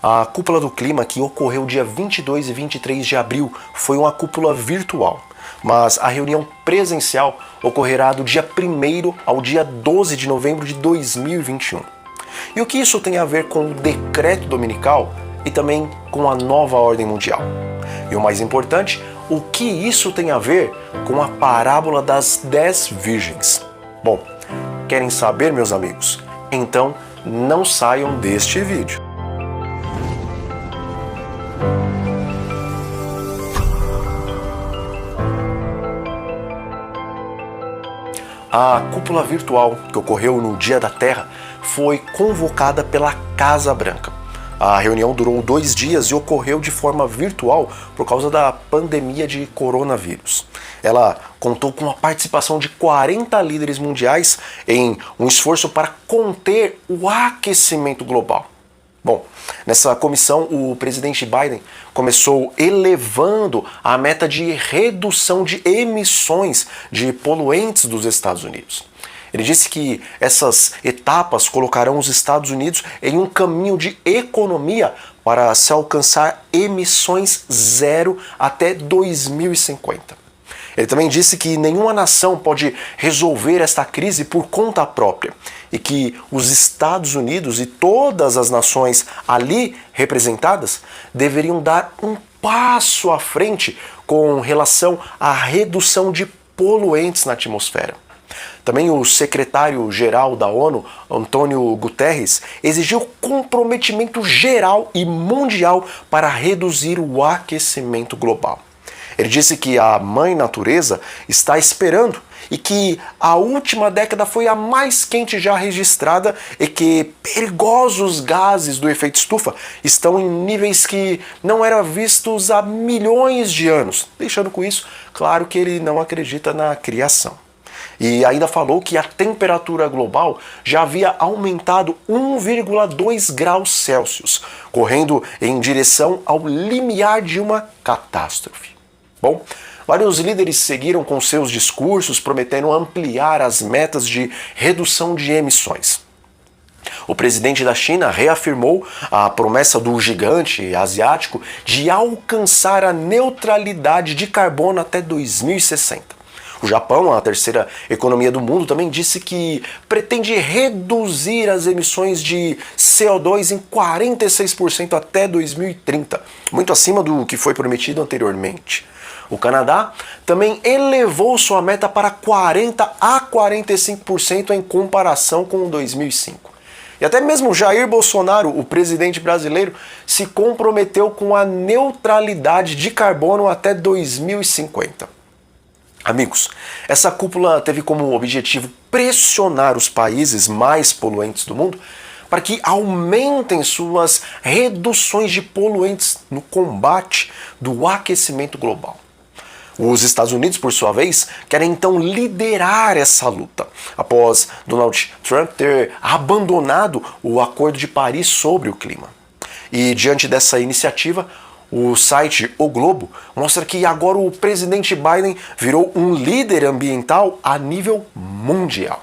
A cúpula do clima, que ocorreu dia 22 e 23 de abril, foi uma cúpula virtual, mas a reunião presencial ocorrerá do dia 1º ao dia 12 de novembro de 2021. E o que isso tem a ver com o decreto dominical e também com a nova ordem mundial? E o mais importante, o que isso tem a ver com a parábola das 10 virgens? Bom, querem saber, meus amigos? Então não saiam deste vídeo. A cúpula virtual que ocorreu no Dia da Terra foi convocada pela Casa Branca. A reunião durou 2 dias e ocorreu de forma virtual por causa da pandemia de coronavírus. Ela contou com a participação de 40 líderes mundiais em um esforço para conter o aquecimento global. Bom, nessa comissão o presidente Biden começou elevando a meta de redução de emissões de poluentes dos Estados Unidos. Ele disse que essas etapas colocarão os Estados Unidos em um caminho de economia para se alcançar emissões zero até 2050. Ele também disse que nenhuma nação pode resolver esta crise por conta própria e que os Estados Unidos e todas as nações ali representadas deveriam dar um passo à frente com relação à redução de poluentes na atmosfera. Também o secretário-geral da ONU, Antônio Guterres, exigiu comprometimento geral e mundial para reduzir o aquecimento global. Ele disse que a Mãe Natureza está esperando e que a última década foi a mais quente já registrada e que perigosos gases do efeito estufa estão em níveis que não eram vistos há milhões de anos, deixando com isso claro que ele não acredita na criação. E ainda falou que a temperatura global já havia aumentado 1,2 graus Celsius, correndo em direção ao limiar de uma catástrofe. Bom, vários líderes seguiram com seus discursos prometendo ampliar as metas de redução de emissões. O presidente da China reafirmou a promessa do gigante asiático de alcançar a neutralidade de carbono até 2060. O Japão, a terceira economia do mundo, também disse que pretende reduzir as emissões de CO2 em 46% até 2030, muito acima do que foi prometido anteriormente. O Canadá também elevou sua meta para 40% a 45% em comparação com 2005. E até mesmo Jair Bolsonaro, o presidente brasileiro, se comprometeu com a neutralidade de carbono até 2050. Amigos, essa cúpula teve como objetivo pressionar os países mais poluentes do mundo para que aumentem suas reduções de poluentes no combate do aquecimento global. Os Estados Unidos, por sua vez, querem então liderar essa luta, após Donald Trump ter abandonado o Acordo de Paris sobre o clima. E diante dessa iniciativa, o site O Globo mostra que agora o presidente Biden virou um líder ambiental a nível mundial.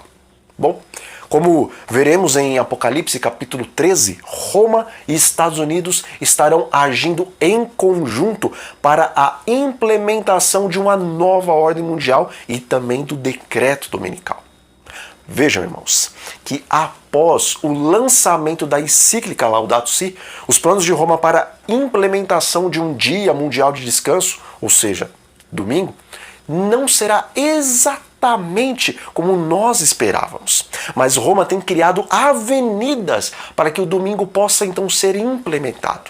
Bom, como veremos em Apocalipse capítulo 13, Roma e Estados Unidos estarão agindo em conjunto para a implementação de uma nova ordem mundial e também do decreto dominical. Vejam, irmãos, que após o lançamento da encíclica Laudato Si, os planos de Roma para a implementação de um dia mundial de descanso, ou seja, domingo, não será exatamente como nós esperávamos. Mas Roma tem criado avenidas para que o domingo possa então ser implementado.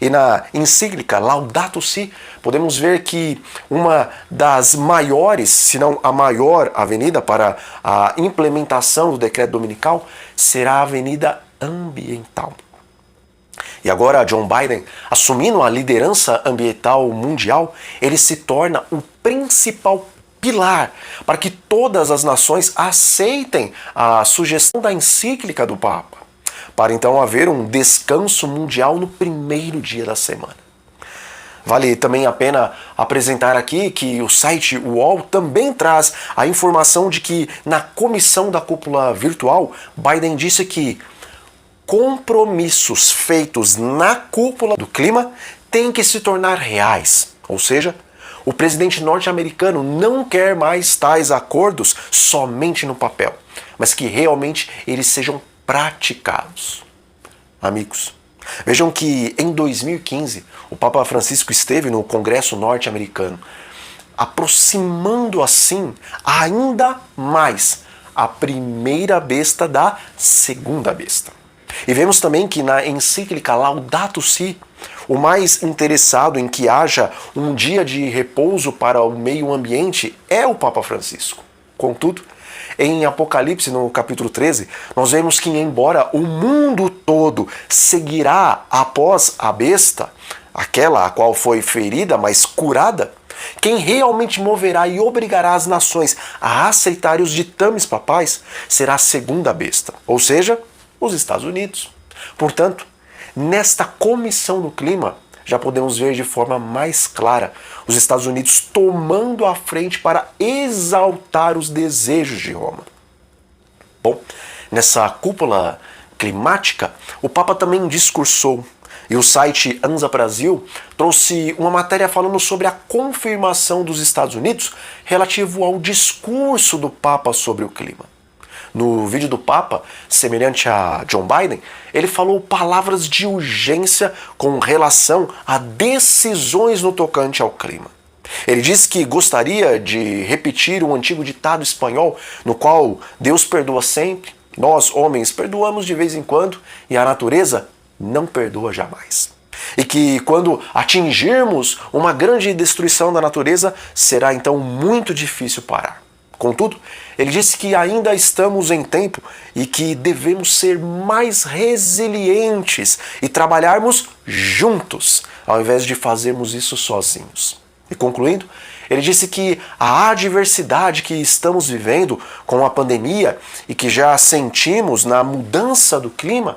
E na encíclica Laudato Si, podemos ver que uma das maiores, se não a maior avenida para a implementação do decreto dominical será a avenida ambiental. E agora John Biden, assumindo a liderança ambiental mundial, ele se torna o principal pilar para que todas as nações aceitem a sugestão da encíclica do Papa, para então haver um descanso mundial no primeiro dia da semana. Vale também a pena apresentar aqui que o site UOL também traz a informação de que na comissão da cúpula virtual, Biden disse que compromissos feitos na cúpula do clima têm que se tornar reais. Ou seja, o presidente norte-americano não quer mais tais acordos somente no papel, mas que realmente eles sejam praticados. Amigos, vejam que em 2015 o Papa Francisco esteve no Congresso norte-americano, aproximando assim ainda mais a primeira besta da segunda besta. E vemos também que na encíclica Laudato Si, o mais interessado em que haja um dia de repouso para o meio ambiente é o Papa Francisco. Contudo, em Apocalipse, no capítulo 13, nós vemos que embora o mundo todo seguirá após a besta, aquela a qual foi ferida, mas curada, quem realmente moverá e obrigará as nações a aceitarem os ditames papais será a segunda besta, ou seja, os Estados Unidos. Portanto, nesta comissão do clima, já podemos ver de forma mais clara os Estados Unidos tomando a frente para exaltar os desejos de Roma. Bom, nessa cúpula climática, o Papa também discursou. E o site Ansa Brasil trouxe uma matéria falando sobre a confirmação dos Estados Unidos relativo ao discurso do Papa sobre o clima. No vídeo do Papa, semelhante a John Biden, ele falou palavras de urgência com relação a decisões no tocante ao clima. Ele disse que gostaria de repetir um antigo ditado espanhol, no qual Deus perdoa sempre, nós, homens, perdoamos de vez em quando e a natureza não perdoa jamais. E que quando atingirmos uma grande destruição da natureza, será então muito difícil parar. Contudo, ele disse que ainda estamos em tempo e que devemos ser mais resilientes e trabalharmos juntos, ao invés de fazermos isso sozinhos. E concluindo, ele disse que a adversidade que estamos vivendo com a pandemia e que já sentimos na mudança do clima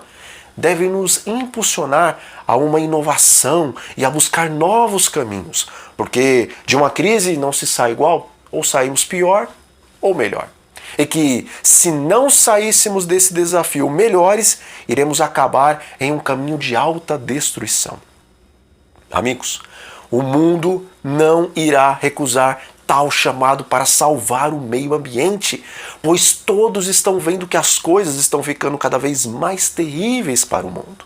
deve nos impulsionar a uma inovação e a buscar novos caminhos, porque de uma crise não se sai igual, ou saímos pior ou melhor. E que se não saíssemos desse desafio melhores, iremos acabar em um caminho de alta destruição. Amigos, o mundo não irá recusar tal chamado para salvar o meio ambiente, pois todos estão vendo que as coisas estão ficando cada vez mais terríveis para o mundo.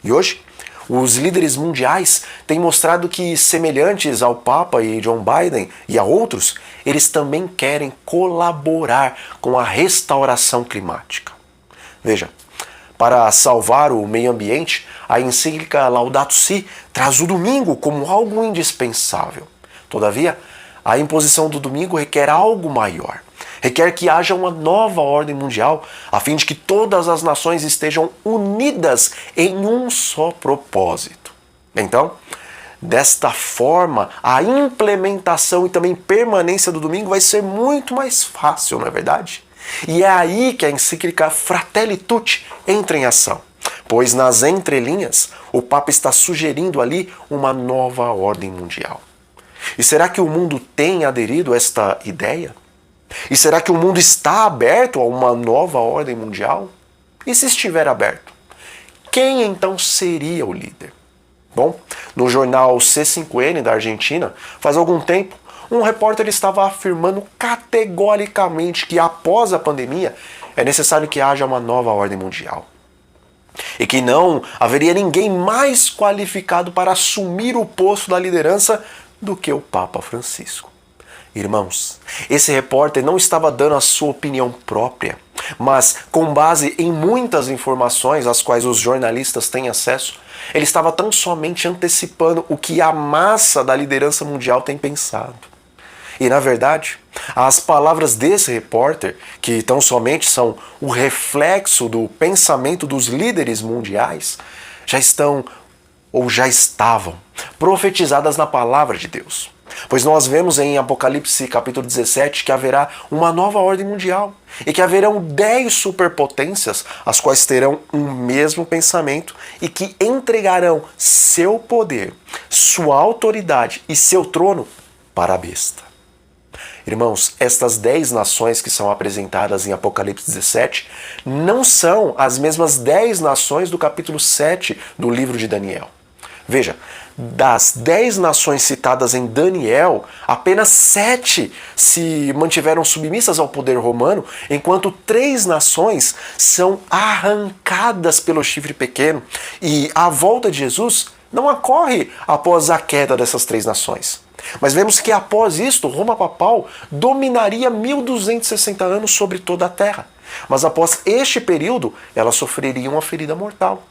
E hoje, os líderes mundiais têm mostrado que, semelhantes ao Papa e John Biden e a outros, eles também querem colaborar com a restauração climática. Veja, para salvar o meio ambiente, a encíclica Laudato Si traz o domingo como algo indispensável. Todavia, a imposição do domingo requer algo maior. Requer que haja uma nova ordem mundial, a fim de que todas as nações estejam unidas em um só propósito. Então, desta forma, a implementação e também permanência do domingo vai ser muito mais fácil, não é verdade? E é aí que a encíclica Fratelli Tutti entra em ação, pois nas entrelinhas o Papa está sugerindo ali uma nova ordem mundial. E será que o mundo tem aderido a esta ideia? E será que o mundo está aberto a uma nova ordem mundial? E se estiver aberto, quem então seria o líder? Bom, no jornal C5N da Argentina, faz algum tempo, um repórter estava afirmando categoricamente que após a pandemia é necessário que haja uma nova ordem mundial. E que não haveria ninguém mais qualificado para assumir o posto da liderança do que o Papa Francisco. Irmãos, esse repórter não estava dando a sua opinião própria, mas com base em muitas informações às quais os jornalistas têm acesso, ele estava tão somente antecipando o que a massa da liderança mundial tem pensado. E, na verdade, as palavras desse repórter, que tão somente são o reflexo do pensamento dos líderes mundiais, já estão ou já estavam profetizadas na palavra de Deus. Pois nós vemos em Apocalipse capítulo 17 que haverá uma nova ordem mundial e que haverão 10 superpotências, as quais terão um mesmo pensamento e que entregarão seu poder, sua autoridade e seu trono para a besta. Irmãos, estas 10 nações que são apresentadas em Apocalipse 17 não são as mesmas 10 nações do capítulo 7 do livro de Daniel. Veja, das 10 nações citadas em Daniel, apenas 7 se mantiveram submissas ao poder romano, enquanto 3 nações são arrancadas pelo chifre pequeno. E a volta de Jesus não ocorre após a queda dessas 3 nações. Mas vemos que após isto, Roma papal dominaria 1260 anos sobre toda a terra. Mas após este período, ela sofreria uma ferida mortal.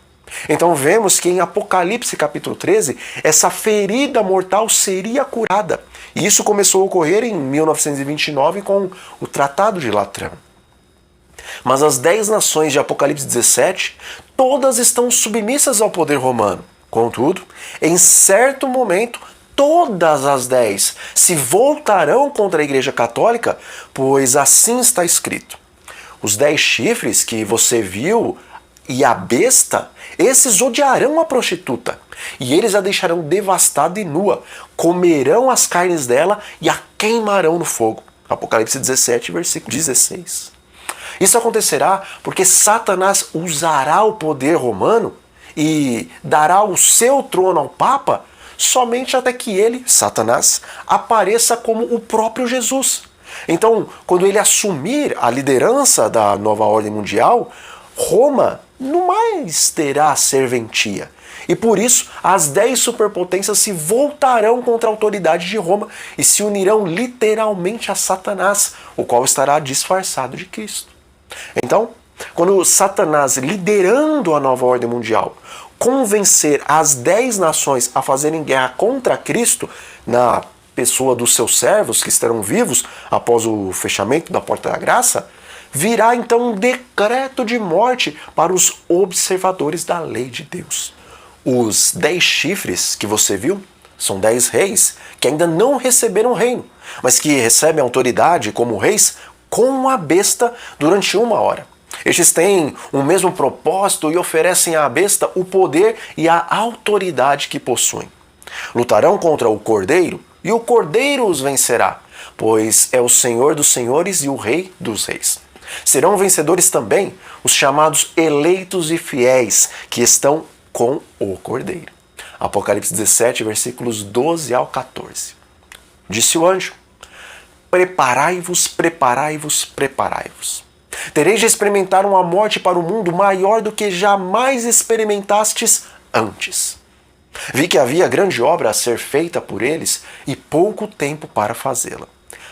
Então vemos que em Apocalipse capítulo 13, essa ferida mortal seria curada. E isso começou a ocorrer em 1929 com o Tratado de Latrão. Mas as 10 nações de Apocalipse 17, todas estão submissas ao poder romano. Contudo, em certo momento, todas as 10 se voltarão contra a Igreja Católica, pois assim está escrito. Os 10 chifres que você viu e a besta, esses odiarão a prostituta, e eles a deixarão devastada e nua, comerão as carnes dela e a queimarão no fogo. Apocalipse 17, versículo 16. Isso acontecerá porque Satanás usará o poder romano e dará o seu trono ao Papa somente até que ele, Satanás, apareça como o próprio Jesus. Então, quando ele assumir a liderança da nova ordem mundial, Roma não mais terá serventia. E por isso, as 10 superpotências se voltarão contra a autoridade de Roma e se unirão literalmente a Satanás, o qual estará disfarçado de Cristo. Então, quando Satanás, liderando a nova ordem mundial, convencer as 10 nações a fazerem guerra contra Cristo, na pessoa dos seus servos que estarão vivos após o fechamento da Porta da Graça, virá então um decreto de morte para os observadores da lei de Deus. Os 10 chifres que você viu são 10 reis que ainda não receberam reino, mas que recebem autoridade como reis com a besta durante 1 hora. Estes têm o mesmo propósito e oferecem à besta o poder e a autoridade que possuem. Lutarão contra o Cordeiro e o Cordeiro os vencerá, pois é o Senhor dos senhores e o Rei dos reis. Serão vencedores também os chamados eleitos e fiéis que estão com o Cordeiro. Apocalipse 17, versículos 12 ao 14. Disse o anjo: preparai-vos, preparai-vos, preparai-vos. Tereis de experimentar uma morte para o mundo maior do que jamais experimentastes antes. Vi que havia grande obra a ser feita por eles e pouco tempo para fazê-la.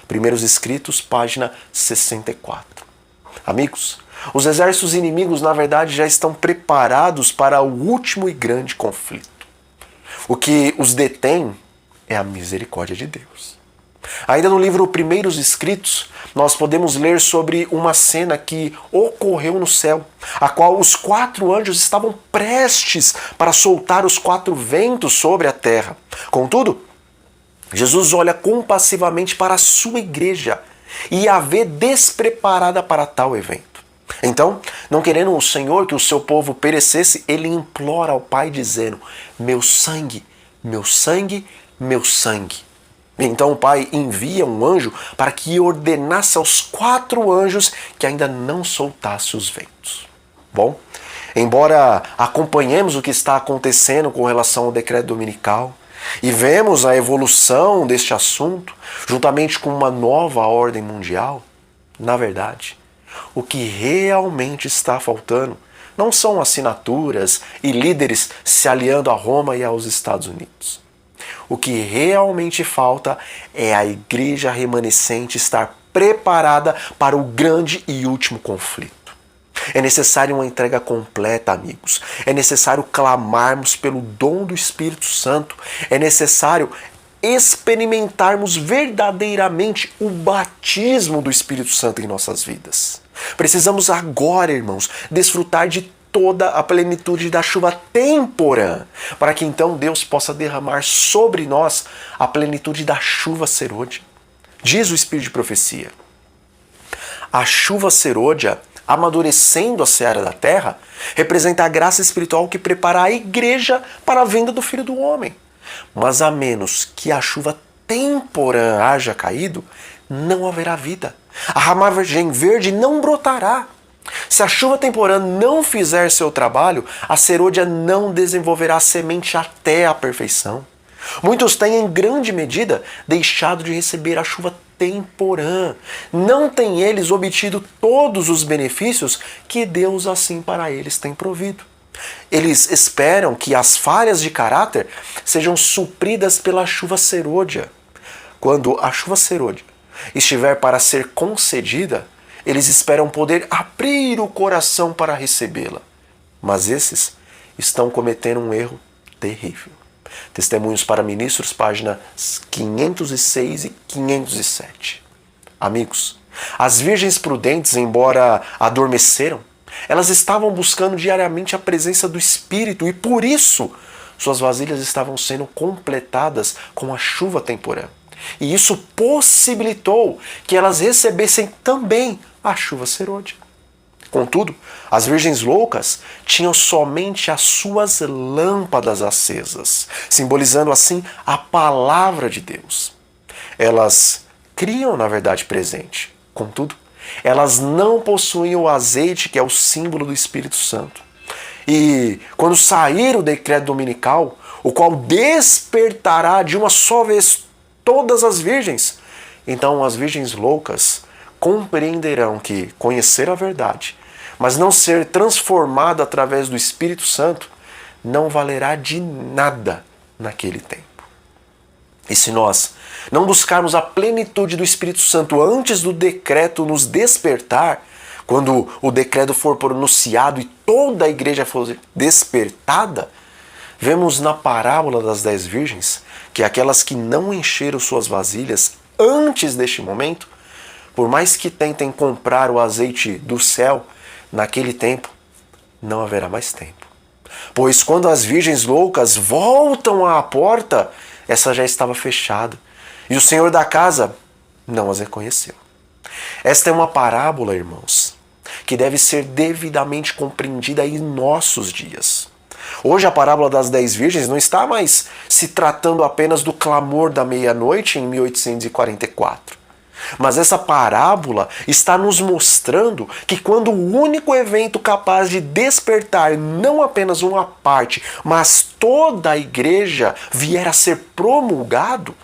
Primeiros Escritos, página 64. Amigos, os exércitos inimigos na verdade já estão preparados para o último e grande conflito. O que os detém é a misericórdia de Deus. Ainda no livro Primeiros Escritos, nós podemos ler sobre uma cena que ocorreu no céu, a qual os 4 anjos estavam prestes para soltar os 4 ventos sobre a terra. Contudo, Jesus olha compassivamente para a sua igreja e a vê despreparada para tal evento. Então, não querendo o Senhor que o seu povo perecesse, ele implora ao Pai dizendo: meu sangue, meu sangue, meu sangue. Então o Pai envia um anjo para que ordenasse aos 4 anjos que ainda não soltasse os ventos. Bom, embora acompanhemos o que está acontecendo com relação ao decreto dominical e vemos a evolução deste assunto, juntamente com uma nova ordem mundial, na verdade, o que realmente está faltando não são assinaturas e líderes se aliando a Roma e aos Estados Unidos. O que realmente falta é a igreja remanescente estar preparada para o grande e último conflito. É necessário uma entrega completa, amigos. É necessário clamarmos pelo dom do Espírito Santo. É necessário experimentarmos verdadeiramente o batismo do Espírito Santo em nossas vidas. Precisamos agora, irmãos, desfrutar de toda a plenitude da chuva temporã, para que então Deus possa derramar sobre nós a plenitude da chuva serôdia. Diz o Espírito de Profecia: a chuva serôdia, amadurecendo a seara da terra, representa a graça espiritual que prepara a igreja para a vinda do Filho do Homem. Mas a menos que a chuva temporã haja caído, não haverá vida. A ramagem verde não brotará. Se a chuva temporã não fizer seu trabalho, a serôdia não desenvolverá semente até a perfeição. Muitos têm, em grande medida, deixado de receber a chuva temporã. Não têm eles obtido todos os benefícios que Deus assim para eles tem provido. Eles esperam que as falhas de caráter sejam supridas pela chuva serôdia. Quando a chuva serôdia estiver para ser concedida, eles esperam poder abrir o coração para recebê-la. Mas esses estão cometendo um erro terrível. Testemunhos para Ministros, páginas 506 e 507. Amigos, as virgens prudentes, embora adormeceram, elas estavam buscando diariamente a presença do Espírito e por isso suas vasilhas estavam sendo completadas com a chuva temporã. E isso possibilitou que elas recebessem também a chuva serôdia. Contudo, as virgens loucas tinham somente as suas lâmpadas acesas, simbolizando assim a palavra de Deus. Elas criam na verdade presente. Contudo, elas não possuíam o azeite que é o símbolo do Espírito Santo. E quando sair o decreto dominical, o qual despertará de uma só vez todas as virgens, então as virgens loucas compreenderão que conhecer a verdade, mas não ser transformado através do Espírito Santo, não valerá de nada naquele tempo. E se nós não buscarmos a plenitude do Espírito Santo antes do decreto nos despertar, quando o decreto for pronunciado e toda a igreja for despertada, vemos na parábola das 10 virgens que aquelas que não encheram suas vasilhas antes deste momento, por mais que tentem comprar o azeite do céu, naquele tempo não haverá mais tempo. Pois quando as virgens loucas voltam à porta, essa já estava fechada, e o Senhor da casa não as reconheceu. Esta é uma parábola, irmãos, que deve ser devidamente compreendida em nossos dias. Hoje a parábola das 10 virgens não está mais se tratando apenas do clamor da meia-noite em 1844. Mas essa parábola está nos mostrando que quando o único evento capaz de despertar não apenas uma parte, mas toda a igreja vier a ser promulgado,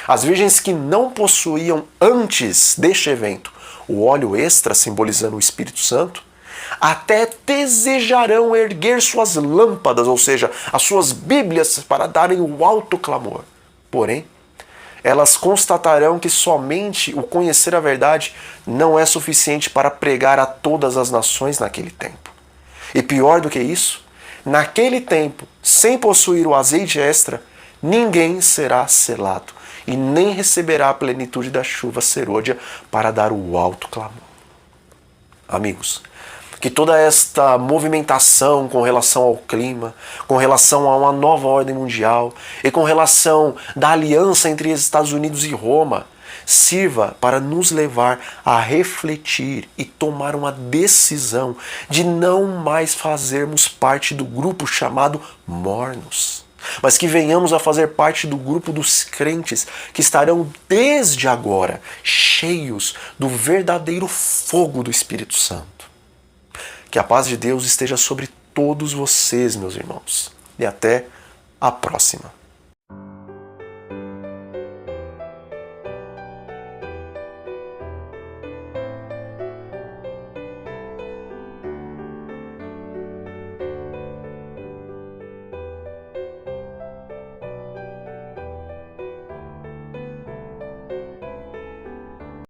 as virgens que não possuíam antes deste evento o óleo extra, simbolizando o Espírito Santo, até desejarão erguer suas lâmpadas, ou seja, as suas Bíblias, para darem o alto clamor. Porém, elas constatarão que somente o conhecer a verdade não é suficiente para pregar a todas as nações naquele tempo. E pior do que isso, naquele tempo, sem possuir o azeite extra, ninguém será selado e nem receberá a plenitude da chuva serôdia para dar o alto clamor. Amigos, que toda esta movimentação com relação ao clima, com relação a uma nova ordem mundial e com relação da aliança entre Estados Unidos e Roma sirva para nos levar a refletir e tomar uma decisão de não mais fazermos parte do grupo chamado mornos, mas que venhamos a fazer parte do grupo dos crentes que estarão desde agora cheios do verdadeiro fogo do Espírito Santo. Que a paz de Deus esteja sobre todos vocês, meus irmãos. E até a próxima.